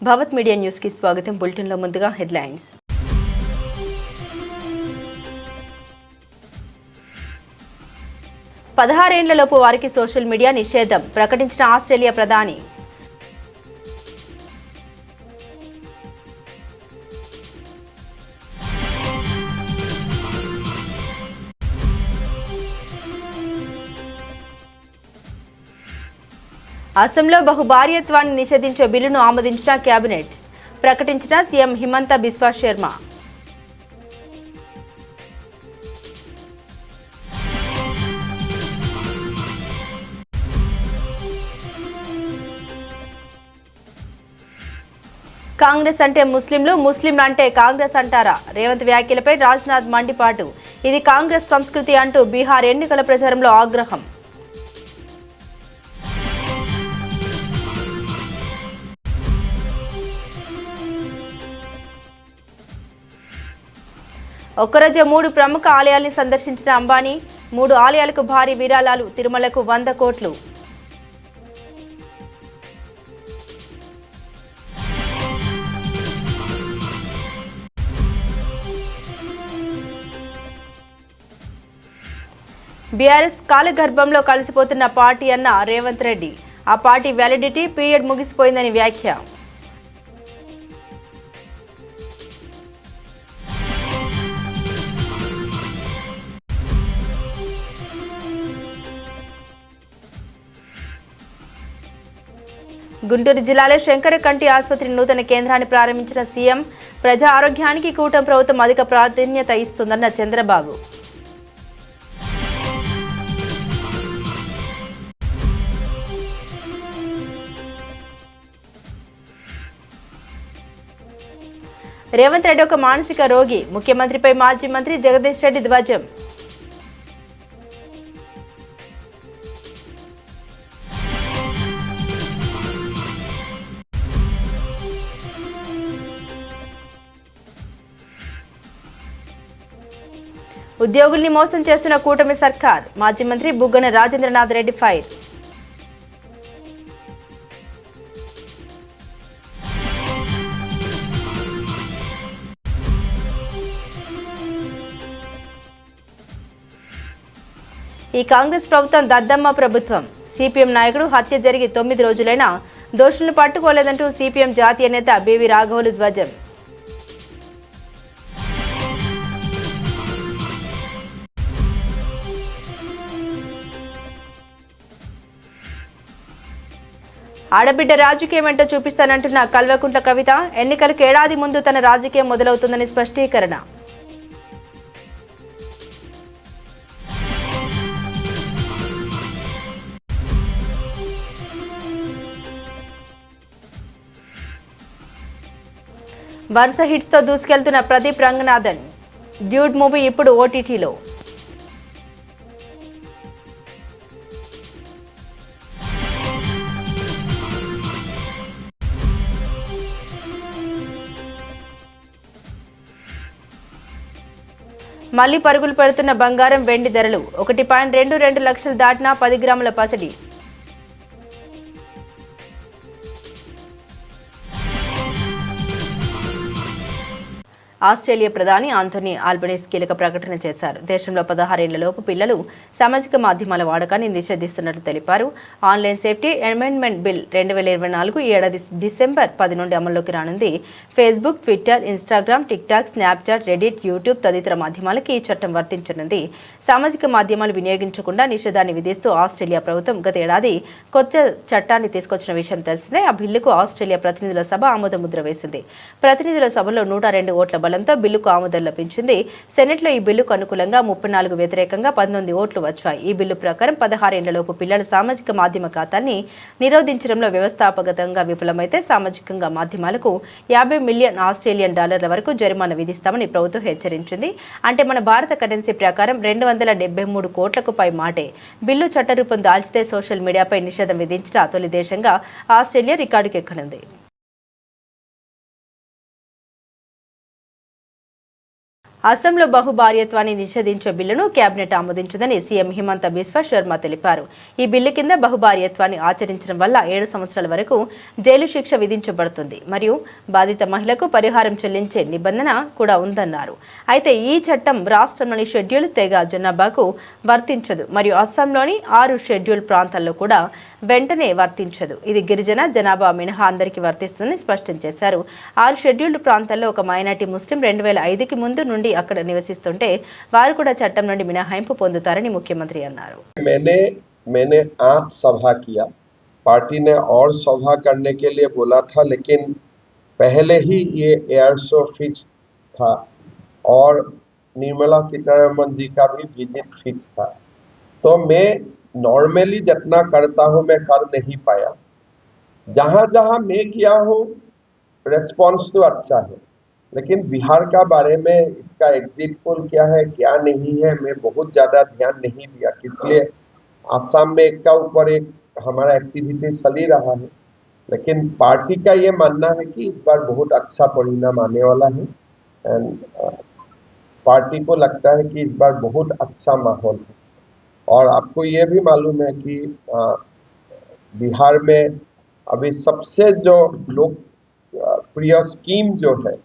భవత్ media news కి స్వాగతం. Bulletin లో ముందుగా హెడ్లైన్స్. పదహారేండ్లలోపు వారికి సోషల్ మీడియా నిషేధం ప్రకటించిన ఆస్ట్రేలియా ప్రధాని. అసెంబ్లీలో బహుభార్యత్వాన్ని నిషేధించే బిల్లును ఆమోదించిన కేబినెట్ ప్రకటించిన సీఎం హిమంత బిశ్వా శర్మ. కాంగ్రెస్ అంటే ముస్లింలు, ముస్లింలు అంటే కాంగ్రెస్ అంటారా? రేవంత్ వ్యాఖ్యలపై రాజ్నాథ్ మండిపాటు. ఇది కాంగ్రెస్ సంస్కృతి అంటూ బీహార్ ఎన్నికల ప్రచారంలో ఆగ్రహం. ఒక్కరోజు 3 ప్రముఖ ఆలయాల్ని సందర్శించిన అంబానీ. 3 ఆలయాలకు భారీ విరాళాలు. తిరుమలకు 100 కోట్లు. బీఆర్ఎస్ కాలగర్భంలో కలిసిపోతున్న పార్టీ అన్న రేవంత్ రెడ్డి. ఆ పార్టీ వ్యాలిడిటీ పీరియడ్ ముగిసిపోయిందని వ్యాఖ్య. గుంటూరు జిల్లాలో శంకరకంటి ఆసుపత్రి నూతన కేంద్రాన్ని ప్రారంభించిన సీఎం. ప్రజా ఆరోగ్యానికి కూటమి ప్రభుత్వం అధిక ప్రాధాన్యత ఇస్తుందన్న చంద్రబాబు. రేవంత్ రెడ్డి ఒక మానసిక రోగి. ముఖ్యమంత్రిపై మాజీ మంత్రి జగదీష్ రెడ్డి ధ్వజం. ఉద్యోగుల్ని మోసం చేస్తున్న కూటమి సర్కార్. మాజీ మంత్రి బుగ్గన రాజేంద్రనాథ్ రెడ్డి ఫైర్. ఈ కాంగ్రెస్ ప్రభుత్వం దద్దమ్మ ప్రభుత్వం. సిపిఎం నాయకుడు హత్య జరిగి 9 రోజులైనా దోషులను పట్టుకోలేదంటూ సిపిఎం జాతీయ నేత బివి రాఘవులు ధ్వజం. ఆడబిడ్డ రాజకీయం ఏంటో చూపిస్తానంటున్న కల్వకుంట్ల కవిత. ఎన్నికలకు ఏడాది ముందు తన రాజకీయం మొదలవుతుందని స్పష్టీకరణ. వరుస హిట్స్ తో దూసుకెళ్తున్న ప్రదీప్ రంగనాథన్. డ్యూడ్ మూవీ ఇప్పుడు ఓటీటీలో. మళ్లీ పరుగులు పెడుతున్న బంగారం, వెండి ధరలు. 1.22 లక్షలు దాటిన 10 గ్రాముల పసిడి. ఆస్ట్రేలియా ప్రధాని ఆంథోనీ ఆల్బనీస్ కీలక ప్రకటన చేశారు. దేశంలో 16 ఏళ్లలోపు పిల్లలు సామాజిక మాధ్యమాల వాడకాన్ని నిషేధిస్తున్నట్లు తెలిపారు. ఆన్లైన్ సేఫ్టీ అమెండ్మెంట్ బిల్ 2024 ఈ ఏడాది డిసెంబర్ 10 నుండి అమల్లోకి రానుంది. Facebook, Twitter, Instagram, TikTok, Snapchat, Reddit, YouTube తదితర మాధ్యమాలకి ఈ చట్టం వర్తించనుంది. సామాజిక మాధ్యమాలు వినియోగించకుండా నిషేధాన్ని విధిస్తూ ఆస్ట్రేలియా ప్రభుత్వం గత ఏడాది కొత్త చట్టాన్ని తీసుకొచ్చిన విషయం తెలిసిందే. ఆ బిల్లుకు ఆస్ట్రేలియా ప్రతినిధుల సభ ఆమోద ముద్ర వేసింది. ప్రతినిధుల సభలో 102 ఓట్ల బలంతో బిల్లుకు ఆమోదం లభించింది. సెనెట్లో ఈ బిల్లుకు అనుకూలంగా 34 వ్యతిరేకంగా 19 ఓట్లు వచ్చాయి. ఈ బిల్లు ప్రకారం 16 ఏళ్లలోపు పిల్లల సామాజిక మాధ్యమ ఖాతాల్ని నిరోధించడంలో వ్యవస్థాపకంగా విఫలమైతే సామాజికంగా మాధ్యమాలకు 50 మిలియన్ ఆస్ట్రేలియన్ డాలర్ల వరకు జరిమానా విధిస్తామని ప్రభుత్వం హెచ్చరించింది. అంటే మన భారత కరెన్సీ ప్రకారం 273 కోట్లకు పై మాటే. బిల్లు చట్టరూపం దాల్చితే సోషల్ మీడియాపై నిషేధం విధించిన తొలి దేశంగా ఆస్ట్రేలియా రికార్డుకెక్కనుంది. అస్సాంలో బహుభార్యత్వాన్ని నిషేధించే బిల్లును కేబినెట్ ఆమోదించిందని సీఎం హిమంత బిశ్వ శర్మ తెలిపారు. ఈ బిల్లు కింద బహుభార్యత్వాన్ని ఆచరించడం వల్ల 7 సంవత్సరాల వరకు జైలు శిక్ష విధించబడుతుంది మరియు బాధిత మహిళకు పరిహారం చెల్లించే నిబంధన కూడా ఉందన్నారు. అయితే ఈ చట్టం రాష్ట్రంలోని షెడ్యూల్ తెగ జనాభాకు వర్తించదు మరియు అస్సాంలోని 6 షెడ్యూల్ ప్రాంతాల్లో కూడా వెంటనే వర్తించదు. ఇది గిరిజన జనాభా మినహా అందరికీ వర్తిస్తుందని స్పష్టం చేశారు. 6 షెడ్యూల్డ్ ప్రాంతాల్లో ఒక మైనార్టీ ముస్లిం 2005కి ముందు నుండి అక్కడ నివసిస్తుంటే వారు కూడా చట్టం నుండి మినహాయింపు పొందుతారని ముఖ్యమంత్రి అన్నారు. मैंने 8 सभा किया, पार्टी ने और सभा करने के लिए बोला था, लेकिन पहले ही ये एयर शो फिक्स था और निर्मला सीतारमण जी का भी विजिट फिक्स था. तो मैं नॉर्मली जितना करता हूँ मैं कर नहीं पाया. जहाँ जहाँ मैं किया हूँ रेस्पॉन्स तो अच्छा है, लेकिन बिहार का बारे में इसका एग्जिट पोल क्या है क्या नहीं है मैं बहुत ज़्यादा ध्यान नहीं दिया. इसलिए आसाम में एक का ऊपर एक हमारा एक्टिविटी चल ही रहा है, लेकिन पार्टी का ये मानना है कि इस बार बहुत अच्छा परिणाम आने वाला है एंड पार्टी को लगता है कि इस बार बहुत अच्छा माहौल है. और आपको ये भी मालूम है कि बिहार में अभी सबसे जो लोग प्रिय स्कीम जो है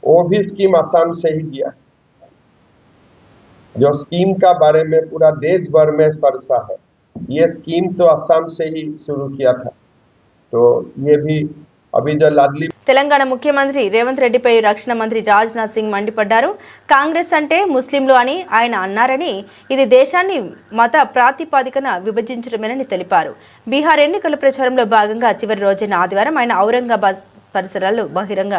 वो भी स्कीम आसाम से ही गया है. जो स्कीम का बारे में पूरा देश भर में चर्चा है, ये स्कीम तो आसाम से ही शुरू किया था. तो ये भी अभी जो लाडली తెలంగాణ ముఖ్యమంత్రి రేవంత్ రెడ్డిపై రక్షణ మంత్రి రాజ్నాథ్ సింగ్ మండిపడ్డారు. కాంగ్రెస్ అంటే ముస్లింలు అని ఆయన అన్నారని, ఇది దేశాన్ని మత ప్రాతిపదికన విభజించడమేనని తెలిపారు. బీహార్ ఎన్నికల ప్రచారంలో భాగంగా చివరి రోజైన ఆదివారం ఆయన ఔరంగాబాద్ పరిసరాల్లో బహిరంగ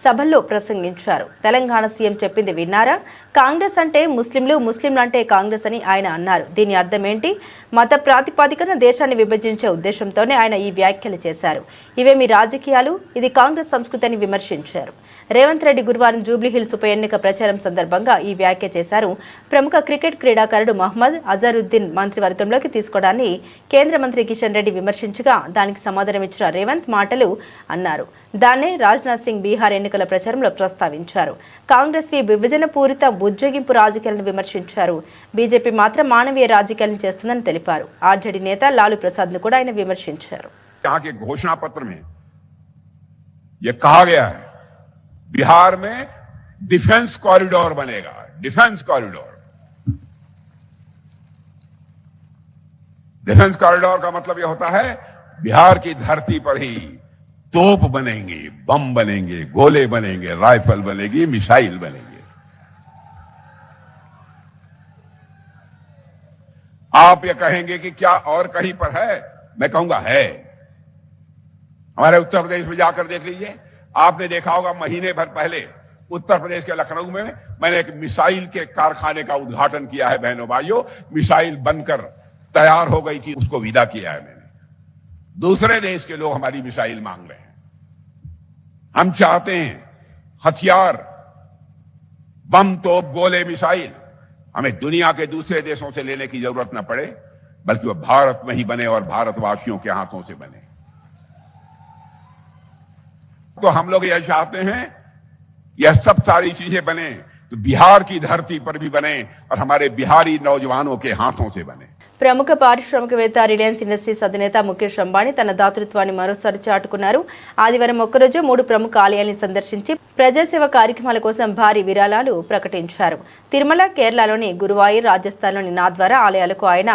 సభల్లో ప్రసంగించారు. తెలంగాణ సీఎం చెప్పింది విన్నారా? కాంగ్రెస్ అంటే ముస్లింలు, ముస్లింలు అంటే కాంగ్రెస్ అని ఆయన అన్నారు. దీని అర్థం ఏంటి? మత ప్రాతిపదికన దేశాన్ని విభజించే ఉద్దేశంతోనే ఆయన ఈ వ్యాఖ్యలు చేశారు. ఇవేమి రాజకీయాలు, ఇది కాంగ్రెస్ సంస్కృతి అని విమర్శించారు. రేవంత్ రెడ్డి గురువారం జూబ్లీహిల్స్ ఉప ఎన్నిక ప్రచారం సందర్భంగా ఈ వ్యాఖ్య చేశారు. ప్రముఖ క్రికెట్ క్రీడాకారుడు మహ్మద్ అజరుద్దీన్ మంత్రివర్గంలోకి తీసుకోవడాన్ని కేంద్ర మంత్రి కిషన్ రెడ్డి విమర్శించగా దానికి సమాధానమిచ్చిన రేవంత్ మాటలు అన్నారు. దాన్నే రాజ్నాథ్ సింగ్ బీహార్ ఎన్నికల ప్రచారంలో ప్రస్తావించారు. కాంగ్రెస్ విభజన పూరిత బుజ్జగింపు రాజకీయాలను విమర్శించారు. బీజేపీ మాత్రం మానవీయ రాజకీయాలను చేస్తుందని తెలిపారు. ఆర్జేడీ నేత లాలూ ప్రసాద్ ను కూడా ఆయన విమర్శించారు. बिहार में डिफेंस कॉरिडोर बनेगा, डिफेंस कॉरिडोर. डिफेंस कॉरिडोर का मतलब यह होता है बिहार की धरती पर ही तोप बनेंगे, बम बनेंगे, गोले बनेंगे, राइफल बनेगी, मिसाइल बनेंगे. आप ये कहेंगे कि क्या और कहीं पर है? मैं कहूंगा है. हमारे उत्तर प्रदेश में जाकर देख लीजिए. आपने देखा होगा महीने भर पहले उत्तर प्रदेश के लखनऊ में मैंने एक मिसाइल के कारखाने का उद्घाटन किया है. बहनों भाइयों, मिसाइल बनकर तैयार हो गई थी, उसको विदा किया है मैंने. दूसरे देश के लोग हमारी मिसाइल मांग रहे हैं. हम चाहते हैं हथियार, बम, तोप, गोले, मिसाइल हमें दुनिया के दूसरे देशों से लेने की जरूरत न पड़े, बल्कि वह भारत में ही बने और भारतवासियों के हाथों से बने. तो हम लोग यह चाहते हैं यह सब सारी चीजें बने तो बिहार की धरती पर भी बने और हमारे बिहारी नौजवानों के हाथों से बने. ప్రముఖ పారిశ్రామికవేత్త రిలయన్స్ ఇండస్ట్రీస్ అధినేత ముఖేష్ అంబానీ తన దాతృత్వాన్ని మరోసారి చాటుకున్నారు. ఆదివారం ఒక్కరోజు 3 ప్రముఖ ఆలయాల్ని సందర్శించి ప్రజాసేవ కార్యక్రమాల కోసం భారీ విరాళాలు ప్రకటించారు. తిరుమల, కేరళలోని గురువాయూర్, రాజస్థాన్లోని నాథ్వారా ఆలయాలకు ఆయన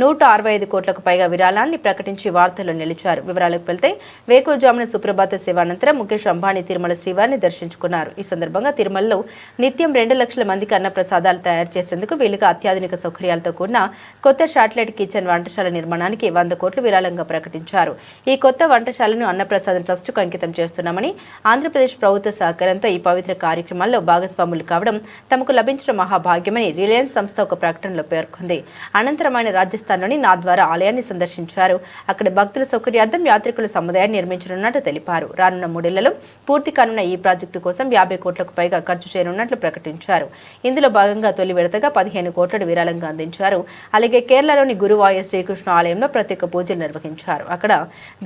165 కోట్లకు పైగా విరాళాల్ని ప్రకటించి వార్తల్లో నిలిచారు. వివరాలకు వెళ్తే వేకువజామున సుప్రభాత సేవ అనంతరం ముఖేష్ అంబానీ తిరుమల శ్రీవారిని దర్శించుకున్నారు. ఈ సందర్భంగా తిరుమలలో నిత్యం 2 లక్షల మందికి అన్న ప్రసాదాలు తయారు చేసేందుకు వీలుగా అత్యాధునిక సౌకర్యాలతో కూడిన కొత్త శాటిలైట్ కిచెన్ వంటశాల నిర్మాణానికి 100 కోట్లు విరాళంగా ప్రకటించారు. ఈ కొత్త వంటశాలను అన్నప్రసాదం ట్రస్టుకు అంకితం చేస్తున్నామని, ఆంధ్రప్రదేశ్ ప్రభుత్వ సహకారంతో ఈ పవిత్ర కార్యక్రమాల్లో భాగస్వాములు కావడం తమకు లభించిన మహాభాగ్యమని రిలయన్స్ సంస్థ ఒక ప్రకటనలో పేర్కొంది. అనంతరం ఆయన రాజస్థాన్లోని నాథ్వారా ఆలయాన్ని సందర్శించారు. అక్కడ భక్తుల సౌకర్యార్థం యాత్రికుల సముదాయాన్ని నిర్మించనున్నట్టు తెలిపారు. రానున్న 3 ఏళ్లలో పూర్తి కానున్న ఈ ప్రాజెక్టు కోసం 50 కోట్లకు పైగా ఖర్చు చేయనున్నట్లు ప్రకటించారు. ఇందులో భాగంగా తొలి విడతగా 15 కోట్లను విరాళంగా అందించారు. అలాగే కేరళలోని గురువాయూర్ శ్రీకృష్ణ ఆలయంలో ప్రత్యేక పూజలు నిర్వహించారు. అక్కడ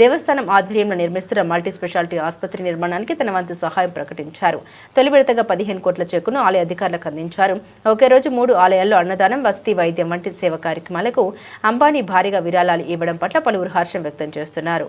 దేవస్థానం ఆధ్వర్యంలో నిర్మిస్తున్న మల్టీ స్పెషాలిటీ ఆసుపత్రి నిర్మాణానికి తన వంతు సహాయం ప్రకటించారు. ప్రకటించారు. తొలి విడతగా 15 కోట్ల చెక్కును ఆలయ అధికారులకు అందించారు. ఒకే రోజు 3 ఆలయాల్లో అన్నదానం, వసతి, వైద్యం వంటి సేవా కార్యక్రమాలకు అంబానీ భారీగా విరాళాలు ఇవ్వడం పట్ల పలువురు హర్షం వ్యక్తం చేస్తున్నారు.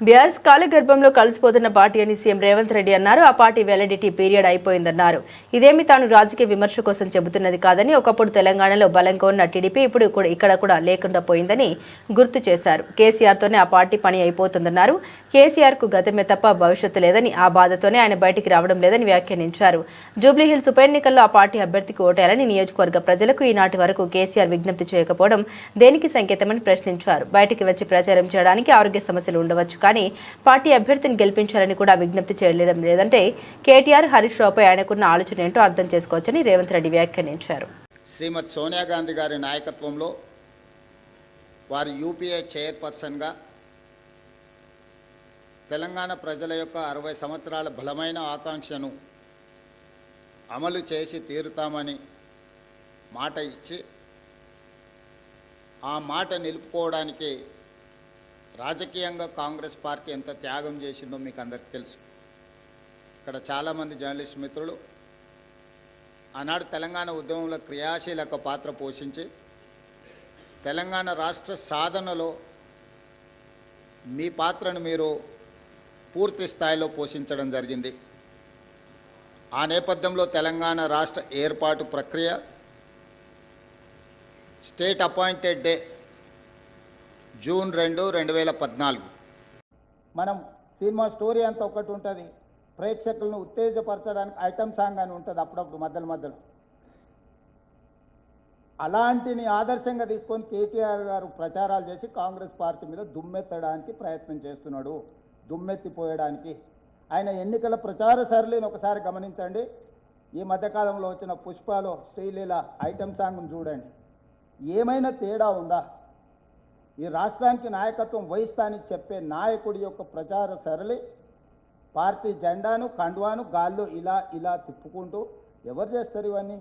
బీఆర్ఎస్ కాలగర్భంలో కలిసిపోతున్న పార్టీ అని సీఎం రేవంత్ రెడ్డి అన్నారు. ఆ పార్టీ వ్యాలిడిటీ పీరియడ్ అయిపోయిందన్నారు. ఇదేమి తాను రాజకీయ విమర్శ కోసం చెబుతున్నది కాదని, ఒకప్పుడు తెలంగాణలో బలంగా ఉన్న టీడీపీ ఇప్పుడు ఇక్కడ కూడా లేకుండా పోయిందని గుర్తు చేశారు. కేసీఆర్తోనే ఆ పార్టీ పని అయిపోతుందన్నారు. కేసీఆర్కు గతమే తప్ప భవిష్యత్తు లేదని, ఆ బాధతోనే ఆయన బయటికి రావడం లేదని వ్యాఖ్యానించారు. జూబ్లీహిల్స్ ఉప ఎన్నికల్లో ఆ పార్టీ అభ్యర్థికి ఓటేయాలని నియోజకవర్గ ప్రజలకు ఈనాటి వరకు కేసీఆర్ విజ్ఞప్తి చేయకపోవడం దేనికి సంకేతమని ప్రశ్నించారు. బయటికి వచ్చి ప్రచారం చేయడానికి ఆరోగ్య సమస్యలు ఉండవచ్చు, కానీ పార్టీ అభ్యర్థిని గెలిపించాలని కూడా విజ్ఞప్తి చేయడం లేదంటే కేటీఆర్, హరీష్ రావుపై ఆయనకున్న ఆలోచన ఏంటో అర్థం చేసుకోవచ్చని రేవంత్ రెడ్డి వ్యాఖ్యానించారు. శ్రీమతి సోనియా గాంధీ గారి నాయకత్వంలో వారు యూపీఏ చైర్పర్సన్గా తెలంగాణ ప్రజల యొక్క 60 సంవత్సరాల బలమైన ఆకాంక్షను అమలు చేసి తీరుతామని మాట ఇచ్చి ఆ మాట నిలుపుకోవడానికి రాజకీయంగా కాంగ్రెస్ పార్టీ ఎంత త్యాగం చేసిందో మీకు అందరికీ తెలుసు. ఇక్కడ చాలామంది జర్నలిస్ట్ మిత్రులు ఆనాడు తెలంగాణ ఉద్యమంలో క్రియాశీలక పాత్ర పోషించి తెలంగాణ రాష్ట్ర సాధనలో మీ పాత్రను మీరు పూర్తి స్థాయిలో పోషించడం జరిగింది. ఆ నేపథ్యంలో తెలంగాణ రాష్ట్ర ఏర్పాటు ప్రక్రియ స్టేట్ అపాయింటెడ్ డే జూన్ 2, 2014. మనం సినిమా స్టోరీ అంతా ఒకటి ఉంటుంది, ప్రేక్షకులను ఉత్తేజపరచడానికి ఐటమ్ సాంగ్ అని ఉంటుంది అప్పుడప్పుడు మధ్యలో. అలాంటిని ఆదర్శంగా తీసుకొని కేటీఆర్ గారు ప్రచారాలు చేసి కాంగ్రెస్ పార్టీ మీద దుమ్మెత్తడానికి ప్రయత్నం చేస్తున్నాడు. దుమ్మెత్తిపోయడానికి ఆయన ఎన్నికల ప్రచార సరళిని ఒకసారి గమనించండి. ఈ మధ్యకాలంలో వచ్చిన పుష్పలో శ్రీలీల ఐటమ్ సాంగ్ను చూడండి. ఏమైనా తేడా ఉందా? ఈ రాష్ట్రానికి నాయకత్వం వహిస్తానని చెప్పే నాయకుడి యొక్క ప్రచార సరళి పార్టీ జెండాను, కండువాను గాల్లో ఇలా తిప్పుకుంటూ ఎవరు చేస్తారు ఇవన్నీ?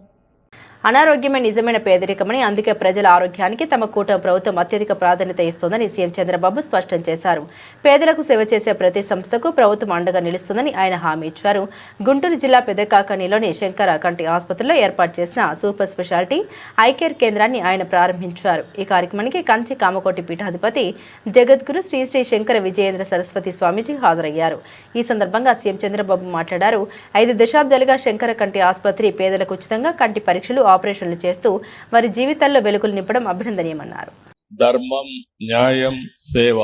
అనారోగ్యమే నిజమైన పేదరికమని, అందుకే ప్రజల ఆరోగ్యానికి తమ కూటమి ప్రభుత్వం అత్యధిక ప్రాధాన్యత ఇస్తోందని సీఎం చంద్రబాబు స్పష్టం చేశారు. పేదలకు సేవ చేసే ప్రతి సంస్థకు ప్రభుత్వం అండగా నిలుస్తుందని ఆయన హామీ ఇచ్చారు. గుంటూరు జిల్లా పెదకాకనిలోని శంకర కంటి ఆసుపత్రిలో ఏర్పాటు చేసిన సూపర్ స్పెషాలిటీ ఐకేర్ కేంద్రాన్ని ఆయన ప్రారంభించారు. ఈ కార్యక్రమానికి కంచి కామకోటి పీఠాధిపతి జగద్గురు శ్రీ శ్రీ శంకర విజయేంద్ర సరస్వతి స్వామీజీ హాజరయ్యారు. ఈ సందర్భంగా సీఎం చంద్రబాబు మాట్లాడారు. 5 దశాబ్దాలుగా శంకర కంటి ఆసుపత్రి పేదలకు ఉచితంగా కంటి పరీక్షలు, ఆపరేషన్లు చేస్తూ వారి జీవితాల్లో వెలుగులు నింపడం అభినందనీయమన్నారు. ధర్మం, న్యాయం, సేవ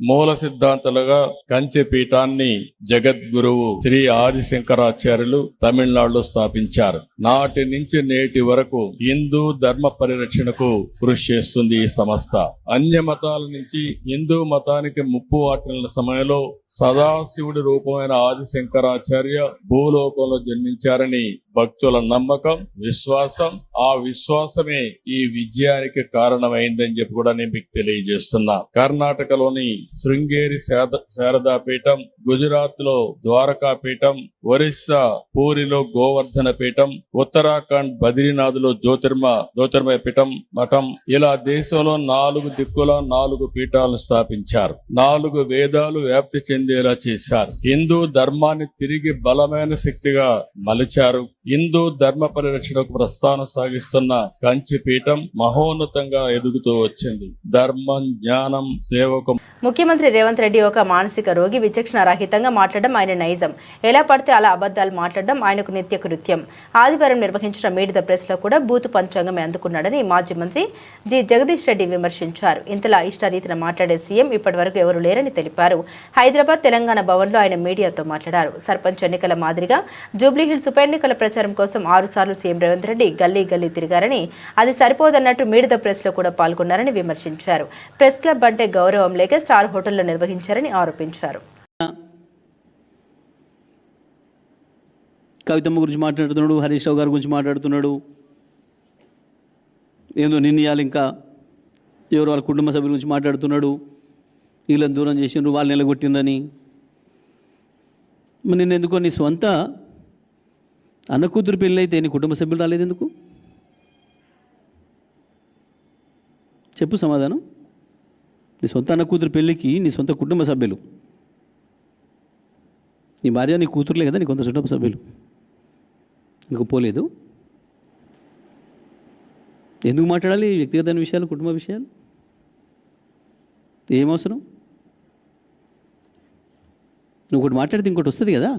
మూల సిద్ధాంతాలుగా కంచి పీఠాన్ని జగద్గురువు శ్రీ ఆదిశంకరాచార్యులు తమిళనాడులో స్థాపించారు. నాటి నుంచి నేటి వరకు హిందూ ధర్మ పరిరక్షణకు కృషి చేస్తుంది ఈ సంస్థ. అన్య మతాల నుంచి హిందూ మతానికి ముప్పు వాటిల్లిన సమయంలో సదాశివుడి రూపమైన ఆదిశంకరాచార్య భూలోకంలో జన్మించారని భక్తుల నమ్మకం, విశ్వాసం. ఆ విశ్వాసమే ఈ విజయానికి కారణమైందని చెప్పి కూడా నేను మీకు తెలియజేస్తున్నా. కర్ణాటకలోని శృంగేరి శారదా పీఠం, గుజరాత్ లో ద్వారకా పీఠం, ఒరిస్సా పూరిలో గోవర్ధన పీఠం, ఉత్తరాఖండ్ బద్రీనాథ్ లో జ్యోతిర్మయ పీఠం మఠం, ఇలా దేశంలో 4 దిక్కుల 4 పీఠాలను స్థాపించారు. 4 వేదాలు వ్యాప్తి చెందేలా చేశారు. హిందూ ధర్మాన్ని తిరిగి బలమైన శక్తిగా మలిచారు. హిందూ ధర్మ పరిరక్షణకు ప్రస్థానం సాగిస్తున్న కంచి పీఠం మహోన్నతంగా ఎదుగుతూ వచ్చింది. ధర్మం, జ్ఞానం, సేవకు ముఖ్యమంత్రి రేవంత్ రెడ్డి ఒక మానసిక రోగి. విచక్షణ రహితంగా మాట్లాడడం ఆయన నైజం. ఎలా పడితే అలా అబద్ధాలు మాట్లాడడం ఆయనకు నిత్య కృత్యం. ఆదివారం నిర్వహించిన మీట్ ద ప్రెస్ లో కూడా బూతు పంచాంగమే అందుకున్నాడని మాజీ మంత్రి జి జగదీష్ రెడ్డి విమర్శించారు. ఇంతలా ఇష్టారీతిన మాట్లాడే సీఎం ఇప్పటి వరకు ఎవరూ లేరని తెలిపారు. హైదరాబాద్ తెలంగాణ భవన్ లో ఆయన మీడియాతో మాట్లాడారు. సర్పంచ్ ఎన్నికల మాదిరిగా జూబ్లీహిల్స్ ఉప ఎన్నికల ప్రచారం కోసం 6 సార్లు సీఎం రేవంత్ రెడ్డి గల్లీ తిరిగారని, అది సరిపోదన్నట్టు మీట్ ద ప్రెస్ లో కూడా పాల్గొన్నారని విమర్శించారు. ప్రెస్ క్లబ్ అంటే గౌరవం లేక స్టార్ హోటల్లో నిర్వహించారని ఆరోపించారు. కవితమ్మ గురించి మాట్లాడుతున్నాడు, హరీష్ రావు గారి గురించి మాట్లాడుతున్నాడు. ఏందో నిర్ణయాలు ఇంకా ఎవరు వాళ్ళ కుటుంబ సభ్యుల గురించి మాట్లాడుతున్నాడు. వీళ్ళని దూరం చేసిండ్రు, వాళ్ళు నిలగొట్టిండ్రని. నిన్న ఎందుకో నీ స్వంత అన్న కూతురు పెళ్ళి అయితే నీ కుటుంబ సభ్యులు రాలేదు ఎందుకు? చెప్పు సమాధానం. నీ సొంత అన్న కూతురు పెళ్ళికి నీ సొంత కుటుంబ సభ్యులు, నీ భార్య నీ కూతురులే కదా నీ కొంత కుటుంబ సభ్యులు, ఇంకో పోలేదు. ఎందుకు మాట్లాడాలి వ్యక్తిగత విషయాలు, కుటుంబ విషయాలు? ఏమవసరం? నువ్వు ఒకటి మాట్లాడితే ఇంకోటి వస్తుంది కదా.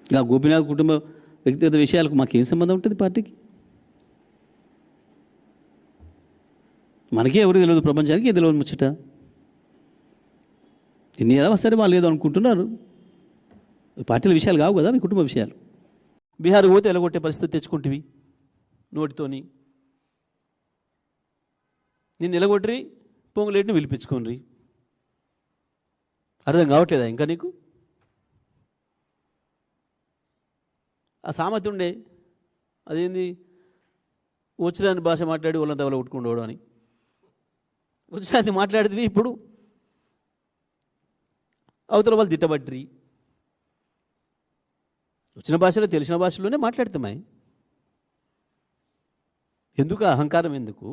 ఇంకా గోపీనాథ్ కుటుంబ వ్యక్తిగత విషయాలకు మాకేం సంబంధం ఉంటుంది పార్టీకి? మనకే ఎవరు తెలియదు, ప్రపంచానికి తెలియదు ముచ్చట. ఎన్ని ఎలా సరే వాళ్ళు ఏదో అనుకుంటున్నారు. పార్టీల విషయాలు కావు కదా, మీ కుటుంబ విషయాలు. బీహార్ పోతే ఎలగొట్టే పరిస్థితి తెచ్చుకుంటువి నోటితోని. నేను నిలగొట్టరి, పొంగులేటిని పిలిపించుకోండి. అర్థం కావట్లేదా ఇంకా నీకు? ఆ సామెత ఉండే, అదేంది, వచ్చిరాని భాష మాట్లాడి వాళ్ళంతా వాళ్ళ కొట్టుకుండవడం అని. వచ్చిరాని మాట్లాడితే ఇప్పుడు అవతల వాళ్ళు తిట్టబట్టి వచ్చిన భాషలో తెలిసిన భాషలోనే మాట్లాడతామాయి. ఎందుకు అహంకారం? ఎందుకు?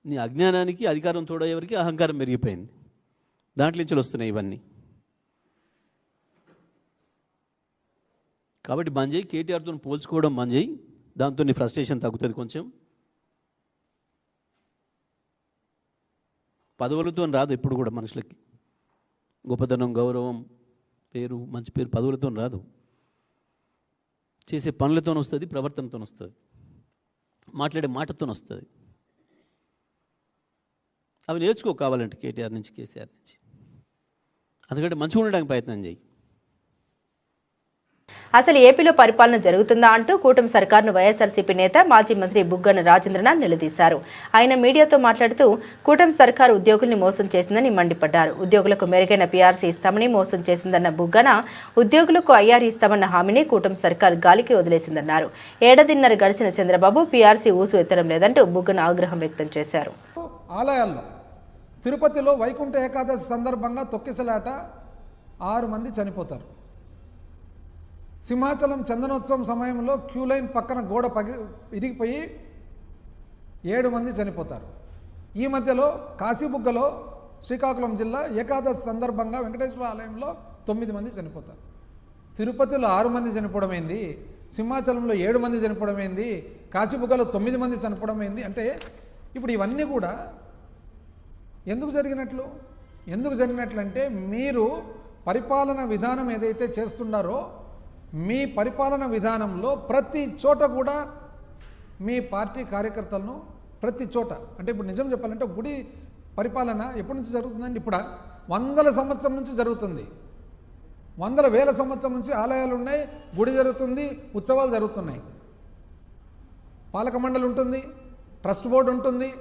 నీ అజ్ఞానానికి అధికారం తోడయ్యేవరికి అహంకారం పెరిగిపోయింది. దాంట్లో నుంచి వస్తున్నాయి ఇవన్నీ. కాబట్టి బంద్ చేయి, కేటీఆర్తో పోల్చుకోవడం బంద్ చేయి. దాంతో నీ ఫ్రస్ట్రేషన్ తగ్గుతుంది కొంచెం. పదవులతో రాదు ఎప్పుడు కూడా మనుషులకి. గొప్పతనం, గౌరవం, పేరు, మంచి పేరు పదవులతో రాదు. చేసే పనులతో వస్తుంది, ప్రవర్తనతో వస్తుంది, మాట్లాడే మాటతో వస్తుంది. అవి నేర్చుకో కావాలంటే కేటీఆర్ నుంచి, కేసీఆర్ నుంచి. అందుకంటే మంచిగా ఉండడానికి ప్రయత్నం చేయి. అసలు ఏపీలో పరిపాలన జరుగుతుందా అంటూ కూటమి సర్కార్ను వైఎస్ఆర్సీపీ నేత మాజీ మంత్రి బుగ్గన రాజేంద్రనాథ్ నిలదీశారు. ఆయన మీడియాతో మాట్లాడుతూ కూటమి సర్కారు ఉద్యోగుల్ని మోసం చేసిందని మండిపడ్డారు. ఉద్యోగులకు మెరుగైన పీఆర్సీ ఇస్తామని మోసం చేసిందన్న బుగ్గన, ఉద్యోగులకు ఐఆర్ ఇస్తామన్న హామీని కూటమి సర్కార్ గాలికి వదిలేసిందన్నారు. ఏడాదిన్నర గడిచిన చంద్రబాబు పీఆర్సీ ఊసు ఎత్తడం లేదంటూ బుగ్గన ఆగ్రహం వ్యక్తం చేశారు. ఆలయాల్లో తిరుపతిలో వైకుంఠ ఏకాదశి సందర్భంగా తొక్కిసలాట 6 మంది చనిపోతారు. సింహాచలం చందనోత్సవం సమయంలో క్యూ లైన్ పక్కన గోడ ఇరిగిపోయి 7 మంది చనిపోతారు. ఈ మధ్యలో కాశీబుగ్గలో శ్రీకాకుళం జిల్లా ఏకాదశి సందర్భంగా వెంకటేశ్వర ఆలయంలో 9 మంది చనిపోతారు. తిరుపతిలో 6 మంది చనిపోవడం ఏంది, సింహాచలంలో 7 మంది చనిపోవడం ఏంది, కాశీబుగ్గలో 9 మంది చనిపోవడం ఏంది? అంటే ఇప్పుడు ఇవన్నీ కూడా ఎందుకు జరిగినట్లు? అంటే మీరు పరిపాలన విధానం ఏదైతే చేస్తున్నారో మీ పరిపాలన విధానంలో ప్రతి చోట కూడా మీ పార్టీ కార్యకర్తలను ప్రతి చోట, అంటే ఇప్పుడు నిజం చెప్పాలంటే గుడి పరిపాలన ఎప్పటి నుంచి జరుగుతుందండి? ఇప్పుడు 100ల సంవత్సరం నుంచి జరుగుతుంది. 100,000 సంవత్సరం నుంచి ఆలయాలు ఉన్నాయి, గుడి జరుగుతుంది, ఉత్సవాలు జరుగుతున్నాయి. పాలక మండలి ఉంటుంది, ట్రస్ట్ బోర్డు ఉంటుంది.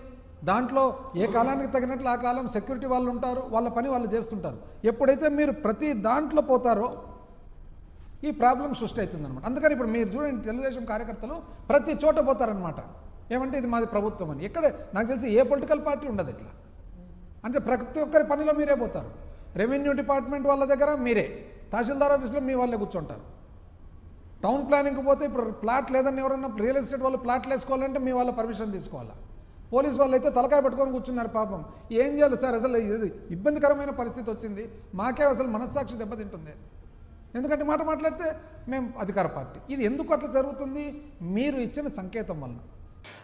దాంట్లో ఏ కాలానికి తగినట్లు ఆ కాలం సెక్యూరిటీ వాళ్ళు ఉంటారు, వాళ్ళ పని వాళ్ళు చేస్తుంటారు. ఎప్పుడైతే మీరు ప్రతి దాంట్లో పోతారో ఈ ప్రాబ్లం సృష్టి అవుతుందన్నమాట. అందుకని ఇప్పుడు మీరు చూడండి, తెలుగుదేశం కార్యకర్తలు ప్రతి చోట పోతారనమాట. ఏమంటే ఇది మాది ప్రభుత్వం అని. ఎక్కడ నాకు తెలిసి ఏ పొలిటికల్ పార్టీ ఉండదు ఇట్లా. అంటే ప్రతి ఒక్కరి పనిలో మీరే పోతారు. రెవెన్యూ డిపార్ట్మెంట్ వాళ్ళ దగ్గర మీరే, తహసీల్దార్ ఆఫీస్లో మీ వాళ్ళే కూర్చుంటారు. టౌన్ ప్లానింగ్కి పోతే ఇప్పుడు ప్లాట్ లేదని ఎవరన్నా రియల్ ఎస్టేట్ వాళ్ళు ప్లాట్లు వేసుకోవాలంటే మీ వాళ్ళ పర్మిషన్ తీసుకోవాలా. పోలీసు వాళ్ళు అయితే తలకాయ పట్టుకొని కూర్చున్నారు పాపం. ఏం చేయాలి సార్, అసలు ఇది ఇబ్బందికరమైన పరిస్థితి వచ్చింది, మాకే అసలు మనస్సాక్షి దెబ్బతింటుంది. ఎందుకంటే మాట మాట్లాడితే మేము అధికార పార్టీ. ఇది ఎందుకు అట్లా జరుగుతుంది? మీరు ఇచ్చిన సంకేతం వల్ల.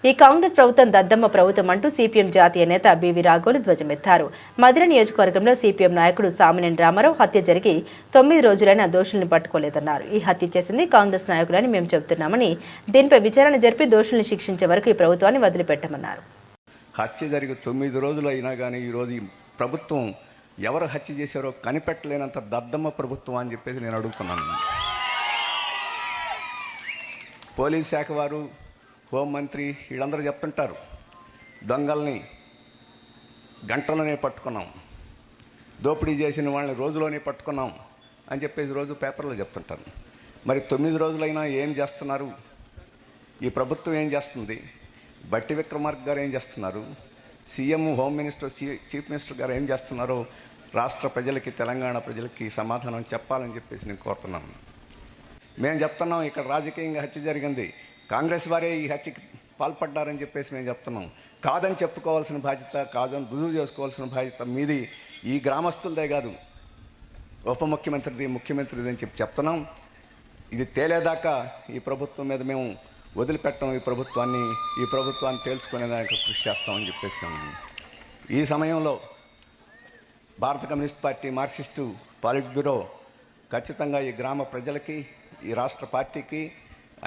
ఈ కాంగ్రెస్ ప్రభుత్వం దద్దమ్మ ప్రభుత్వం అంటూ సిపిఎం జాతీయ నేత బివి రాఘవులు ధ్వజమెత్తారు. మధిర నియోజకవర్గంలో సిపిఎం నాయకుడు సామినేని రామారావు హత్య జరిగి 9 రోజులైనా దోషుల్ని పట్టుకోలేదన్నారు. ఈ హత్య చేసింది కాంగ్రెస్ నాయకులని మేము చెబుతున్నామని, దీనిపై విచారణ జరిపి దోషుల్ని శిక్షించే వరకు ఈ ప్రభుత్వాన్ని వదిలిపెట్టమన్నారు. హత్య జరిగి 9 రోజులు అయినా కానీ ఈరోజు ఈ ప్రభుత్వం ఎవరు హత్య చేశారో కనిపెట్టలేనంత దద్దమ్మ ప్రభుత్వం అని చెప్పేసి నేను అడుగుతున్నాను. పోలీస్ శాఖ వారు, హోంమంత్రి వీళ్ళందరూ చెప్తుంటారు, దొంగల్ని గంటలోనే పట్టుకున్నాం, దోపిడీ చేసిన వాళ్ళని రోజులోనే పట్టుకున్నాం అని చెప్పేసి రోజు పేపర్లో చెప్తుంటారు. మరి 9 రోజులైనా ఏం చేస్తున్నారు? ఈ ప్రభుత్వం ఏం చేస్తుంది? బట్టి విక్రమార్క గారు ఏం చేస్తున్నారు? CM, home minister, chief minister గారు ఏం చేస్తున్నారో రాష్ట్ర ప్రజలకి, తెలంగాణ ప్రజలకి సమాధానం చెప్పాలని చెప్పేసి నేను కోరుతున్నాను. మేము చెప్తున్నాం, ఇక్కడ రాజకీయంగా హత్య జరిగింది, కాంగ్రెస్ వారే ఈ హత్యకి పాల్పడ్డారని చెప్పేసి మేము చెప్తున్నాం. కాదని చెప్పుకోవాల్సిన బాధ్యత, కాదని రుజువు చేసుకోవాల్సిన బాధ్యత మీది, ఈ గ్రామస్తులదే కాదు, ఉప ముఖ్యమంత్రిది, ముఖ్యమంత్రిది అని చెప్తున్నాం. ఇది తేలేదాకా ఈ ప్రభుత్వం మీద మేము వదిలిపెట్టం. ఈ ప్రభుత్వాన్ని తేల్చుకునేదానికి కృషి చేస్తామని చెప్పేసి ఈ సమయంలో భారత కమ్యూనిస్ట్ పార్టీ, మార్క్సిస్టు పాలిట్ బ్యూరో ఖచ్చితంగా ఈ గ్రామ ప్రజలకి, ఈ రాష్ట్ర పార్టీకి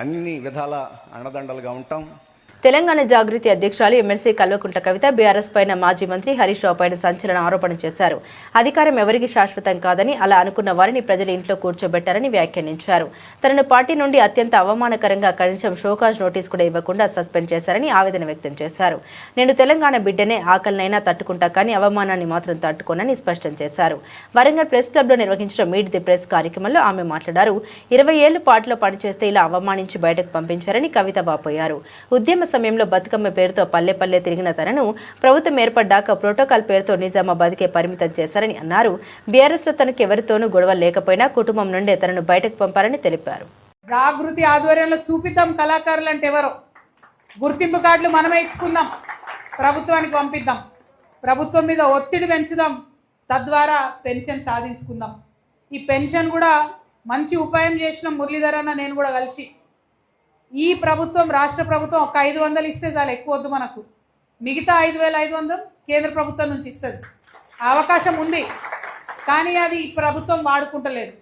అన్ని విధాల అండదండలుగా ఉంటాం. తెలంగాణ జాగృతి అధ్యక్షురాలు ఎమ్మెల్సీ కల్వకుంట్ల కవిత బీఆర్ఎస్ పైన మాజీ మంత్రి హరీష్ రావు పైన సంచలన ఆరోపణ చేశారు. అధికారం ఎవరికి శాశ్వతం కాదని, అలా అనుకున్న వారిని ప్రజలు ఇంట్లో కూర్చోబెట్టారని వ్యాఖ్యానించారు. తనను పార్టీ నుండి అత్యంత అవమానకరంగా కనీసం షోకాజ్ నోటీస్ కూడా ఇవ్వకుండా సస్పెండ్ చేశారని ఆవేదన వ్యక్తం చేశారు. నేను తెలంగాణ బిడ్డనే, ఆకలినైనా తట్టుకుంటా కానీ అవమానాన్ని మాత్రం తట్టుకోనని స్పష్టం చేశారు. వరంగల్ ప్రెస్ క్లబ్లో నిర్వహించిన మీట్ ది ప్రెస్ కార్యక్రమంలో ఆమె మాట్లాడారు. 20 ఏళ్లు పార్టీలో పనిచేస్తే ఇలా అవమానించి బయటకు పంపించారని కవిత వాపోయారు. ఉద్యమ సమయంలో బతుకమ్మ పేరుతో పల్లె పల్లె తిరిగిన తనను ప్రభుత్వం ఏర్పడ్డాక ప్రోటోకాల్ పేరుతో నిజామాబాద్కే పరిమితం చేశారని అన్నారు. బీఆర్ఎస్లో తనకు ఎవరితోనూ గొడవ లేకపోయినా కుటుంబం నుండే తనను బయటకు పంపారని తెలిపారు. జాగృతి ఆధ్వర్యంలో చూపిద్దాం కళాకారులు అంటే ఎవరో, గుర్తింపు కార్డులు మనమే ఇచ్చుకుందాం, ప్రభుత్వానికి పంపిద్దాం, ప్రభుత్వం మీద ఒత్తిడి పెంచుదాం, తద్వారా పెన్షన్ సాధించుకుందాం. ఈ పెన్షన్ కూడా మంచి ఉపాయం చేసిన మురళీధర్ అన్న నేను కూడా కలిసి, ఈ ప్రభుత్వం, రాష్ట్ర ప్రభుత్వం ఒక 500 ఇస్తే చాలు, ఎక్కువ వద్దు మనకు, మిగతా 5500 కేంద్ర ప్రభుత్వం నుంచి ఇస్తుంది. అవకాశం ఉంది, కానీ అది ప్రభుత్వం వాడుకుంటలేదు.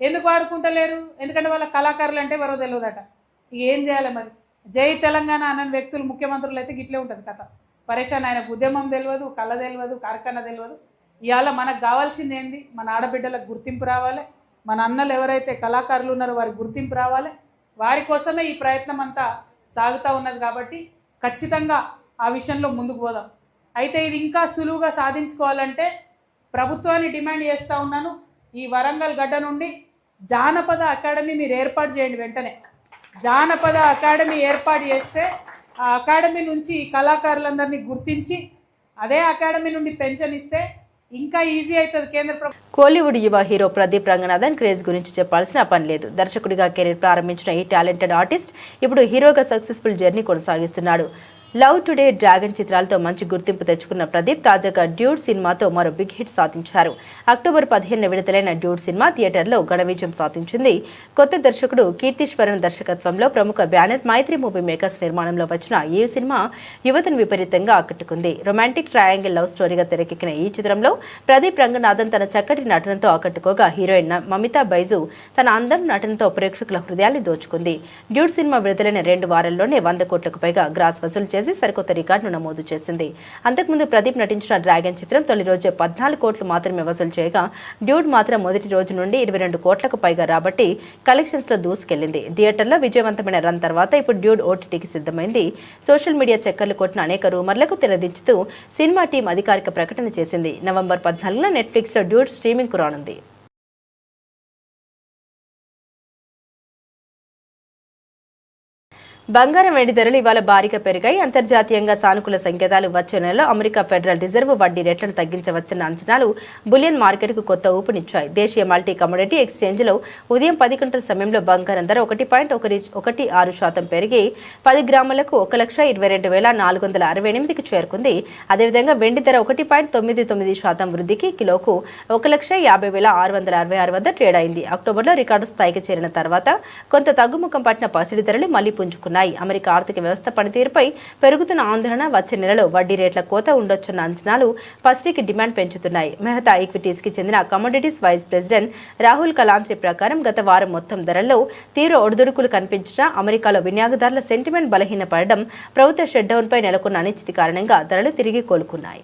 ఎందుకు వాడుకుంటలేరు? ఎందుకంటే వాళ్ళ కళాకారులు అంటే ఎవరో తెలియదట. ఏం చేయాలి మరి? జై తెలంగాణ అన్న వ్యక్తులు ముఖ్యమంత్రులు అయితే గిట్లే ఉంటుంది కథ. పరేషాన్, ఆయనకు ఉద్యమం తెలియదు, కళ తెలియదు, కార్ఖానా తెలియదు. ఇవాళ మనకు కావాల్సింది ఏంది? మన ఆడబిడ్డలకు గుర్తింపు రావాలి, మన అన్నలు ఎవరైతే కళాకారులు ఉన్నారో వారికి గుర్తింపు రావాలి. వారి కోసమే ఈ ప్రయత్నం అంతా సాగుతూ ఉన్నది. కాబట్టి ఖచ్చితంగా ఆ విషయంలో ముందుకు పోదాం. అయితే ఇది ఇంకా సులువుగా సాధించుకోవాలంటే ప్రభుత్వాన్ని డిమాండ్ చేస్తూ ఉన్నాను, ఈ వరంగల్ గడ్డ నుండి జానపద అకాడమీ మీరు ఏర్పాటు చేయండి. వెంటనే జానపద అకాడమీ ఏర్పాటు చేస్తే ఆ అకాడమీ నుంచి కళాకారులందరినీ గుర్తించి అదే అకాడమీ నుండి పెన్షన్ ఇస్తే ఇంకా ఈజీ అవుతుంది కేంద్ర ప్రభుత్వం. కోలీవుడ్ యువ హీరో ప్రదీప్ రంగనాథన్ క్రేజ్ గురించి చెప్పాల్సిన పని లేదు. దర్శకుడిగా కెరీర్ ప్రారంభించిన ఈ టాలెంటెడ్ ఆర్టిస్ట్ ఇప్పుడు హీరోగా సక్సెస్ఫుల్ జర్నీ కొనసాగిస్తున్నాడు. లవ్ టుడే, డ్రాగన్ చిత్రాలతో మంచి గుర్తింపు తెచ్చుకున్న ప్రదీప్ తాజాగా డ్యూడ్ సినిమాతో మరో బిగ్ హిట్ సాధించారు. అక్టోబర్ 15న విడుదలైన డ్యూడ్ సినిమా థియేటర్లో ఘన విజయం సాధించింది. కొత్త దర్శకుడు కీర్తీశ్వరన్ దర్శకత్వంలో ప్రముఖ బ్యానర్ మైత్రి మూవీ మేకర్స్ నిర్మాణంలో వచ్చిన ఈ సినిమా యువతను విపరీతంగా ఆకట్టుకుంది. రొమాంటిక్ ట్రయాంగిల్ లవ్ స్టోరీగా తెరకెక్కిన ఈ చిత్రంలో ప్రదీప్ రంగనాథన్ తన చక్కటి నటనతో ఆకట్టుకోగా, హీరోయిన్ మమితా బైజు తన అందం, నటనతో ప్రేక్షకుల హృదయాన్ని దోచుకుంది. డ్యూడ్ సినిమా విడుదలైన 2 వారాల్లోనే 100 కోట్లకు పైగా గ్రాస్ వసూలు చేసి సరికొత్త రికార్డును నమోదు చేసింది. అంతకుముందు ప్రదీప్ నటించిన డ్రాగన్ చిత్రం తొలి రోజే 14 కోట్లు మాత్రమే వసూలు చేయగా, డ్యూడ్ మాత్రం మొదటి రోజు నుండి 22 కోట్లకు పైగా రాబట్టి కలెక్షన్స్ లో దూసుకెళ్లింది. థియేటర్లో విజయవంతమైన రన్ తర్వాత ఇప్పుడు డ్యూడ్ ఓటీటీకి సిద్ధమైంది. సోషల్ మీడియా చక్కర్లు కొట్టిన అనేక రూమర్లకు తెరదించుతూ సినిమా టీం అధికారిక ప్రకటన చేసింది. నవంబర్ 14న నెట్ఫ్లిక్స్ లో డ్యూడ్ స్ట్రీమింగ్ కు రానుంది. బంగారం, వెండి ధరలు ఇవాళ భారీగా పెరిగాయి. అంతర్జాతీయంగా సానుకూల సంకేతాలు. వచ్చే నెలలో అమెరికా ఫెడరల్ రిజర్వ్ వడ్డీ రేట్లను తగ్గించవచ్చన్న అంచనాలు బులియన్ మార్కెట్కు కొత్త ఊపునిచ్చాయి. దేశీయ మల్టీ కమోడిటీ ఎక్స్చేంజ్లో ఉదయం 10 గంటల సమయంలో బంగారం ధర 1.16% పెరిగి 10 గ్రాములకు 1,22,468కి చేరుకుంది. అదేవిధంగా వెండి ధర 1.99% వృద్ధికి కిలోకు 1,50,666 వద్ద ట్రేడ్ అయింది. అక్టోబర్లో రికార్డు స్థాయికి చేరిన తర్వాత కొంత తగ్గుముఖం పట్టిన పసిడి ధరలు మళ్లీ పుంజుకున్నాయి. అమెరికా ఆర్థిక వ్యవస్థ పనితీరుపై పెరుగుతున్న ఆందోళన, వచ్చే నెలలో వడ్డీ రేట్ల కోత ఉండొచ్చన్న అంచనాలు పసిడికి డిమాండ్ పెంచుతున్నాయి. మెహతా ఈక్విటీస్ కి చెందిన కమోడిటీస్ వైస్ ప్రెసిడెంట్ రాహుల్ కలాంత్రి ప్రకారం గత వారం మొత్తం ధరల్లో తీవ్ర ఒడిదుడుకులు కనిపించినా అమెరికాలో వినియోగదారుల సెంటిమెంట్ బలహీనపడడం, ప్రభుత్వ షట్డౌన్పై నెలకొన్న అనిశ్చితి కారణంగా ధరలు తిరిగి కోలుకున్నాయి.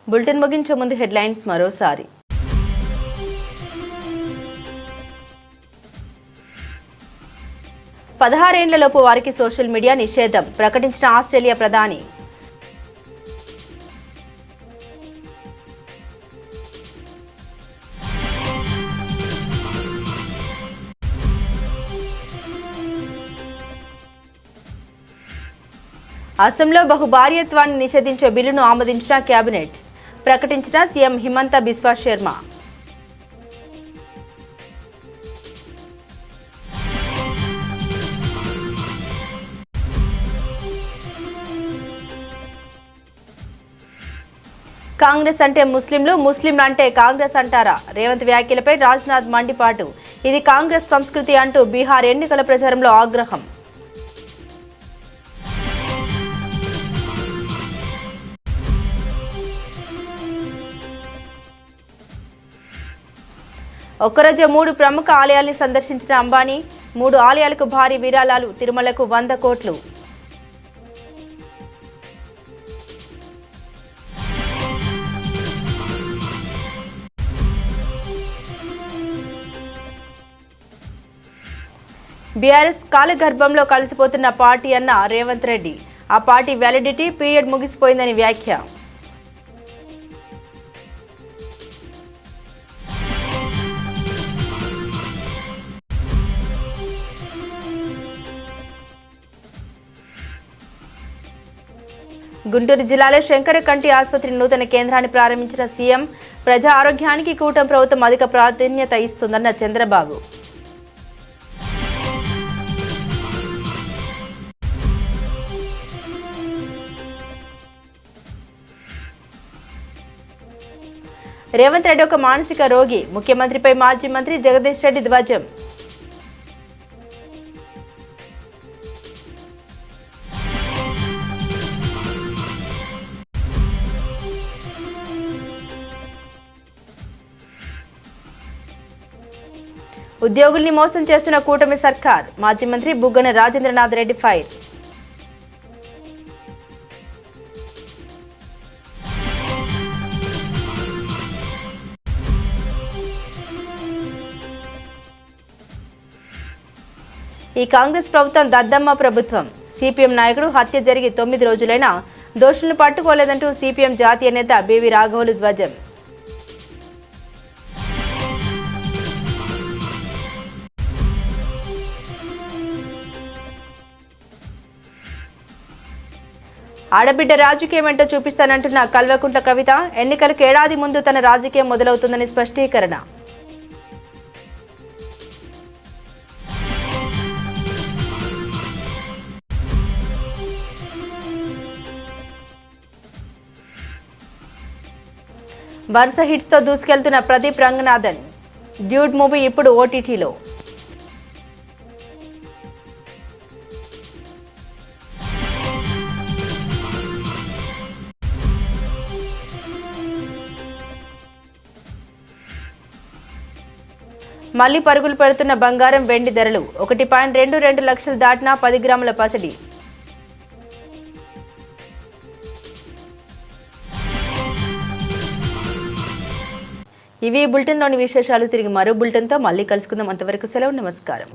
బులెటిన్ ముగించే ముందు హెడ్లైన్స్ మరోసారి. 16 ఏళ్లలోపు వారికి సోషల్ మీడియా నిషేధం ప్రకటించిన ఆస్ట్రేలియా ప్రధాని. అసెంబ్లీలో బహుభార్యత్వాన్ని నిషేధించే బిల్లును ఆమోదించిన కేబినెట్ ప్రకటించిన సీఎం హిమంత బిశ్వా శర్మ. కాంగ్రెస్ అంటే ముస్లింలు, ముస్లింలు అంటే కాంగ్రెస్ అంటారా? రేవంత్ వ్యాఖ్యలపై రాజ్నాథ్ మండిపాటు. ఇది కాంగ్రెస్ సంస్కృతి అంటూ బీహార్ ఎన్నికల ప్రచారంలో ఆగ్రహం. ఒక్కరోజు 3 ప్రముఖ ఆలయాల్ని సందర్శించిన అంబానీ. 3 ఆలయాలకు భారీ విరాళాలు, తిరుమలకు 100 కోట్లు. బీఆర్ఎస్ కాలగర్భంలో కలిసిపోతున్న పార్టీ అన్న రేవంత్ రెడ్డి. ఆ పార్టీ వ్యాలిడిటీ పీరియడ్ ముగిసిపోయిందని వ్యాఖ్య. గుంటూరు జిల్లాలో శంకరకంటి ఆసుపత్రి నూతన కేంద్రాన్ని ప్రారంభించిన సీఎం. ప్రజా ఆరోగ్యానికి కూటమి ప్రభుత్వం అధిక ప్రాధాన్యత ఇస్తుందన్న చంద్రబాబు. రేవంత్ రెడ్డి ఒక మానసిక రోగి. ముఖ్యమంత్రిపై మాజీ మంత్రి జగదీష్ రెడ్డి ధ్వజం. ఉద్యోగుల్ని మోసం చేస్తున్న కూటమి సర్కార్. మాజీ మంత్రి బుగ్గన రాజేంద్రనాథ్ రెడ్డి ఫైర్. ఈ కాంగ్రెస్ ప్రభుత్వం దద్దమ్మ ప్రభుత్వం. సిపిఎం నాయకుడు హత్య జరిగి 9 రోజులైనా దోషులను పట్టుకోలేదంటూ సిపిఎం జాతీయ నేత బీవీ రాఘవులు ధ్వజం. ఆడబిడ్డ రాజకీయం ఏంటో చూపిస్తానంటున్న కల్వకుంట్ల కవిత. ఎన్నికలకు ఏడాది ముందు తన రాజకీయం మొదలవుతుందని స్పష్టీకరణ. వరుస హిట్స్తో దూసుకెళ్తున్న ప్రదీప్ రంగనాథన్. డ్యూడ్ మూవీ ఇప్పుడు ఓటీటీలో. మళ్లీ పరుగులు పెడుతున్న బంగారం, వెండి ధరలు. 1.22 లక్షలు దాటిన 10 గ్రాముల పసిడి. ఇవి బులెటిన్లోని విశేషాలు. తిరిగి మరో బులెటిన్తో మళ్ళీ కలుసుకుందాం. అంతవరకు సెలవు, నమస్కారం.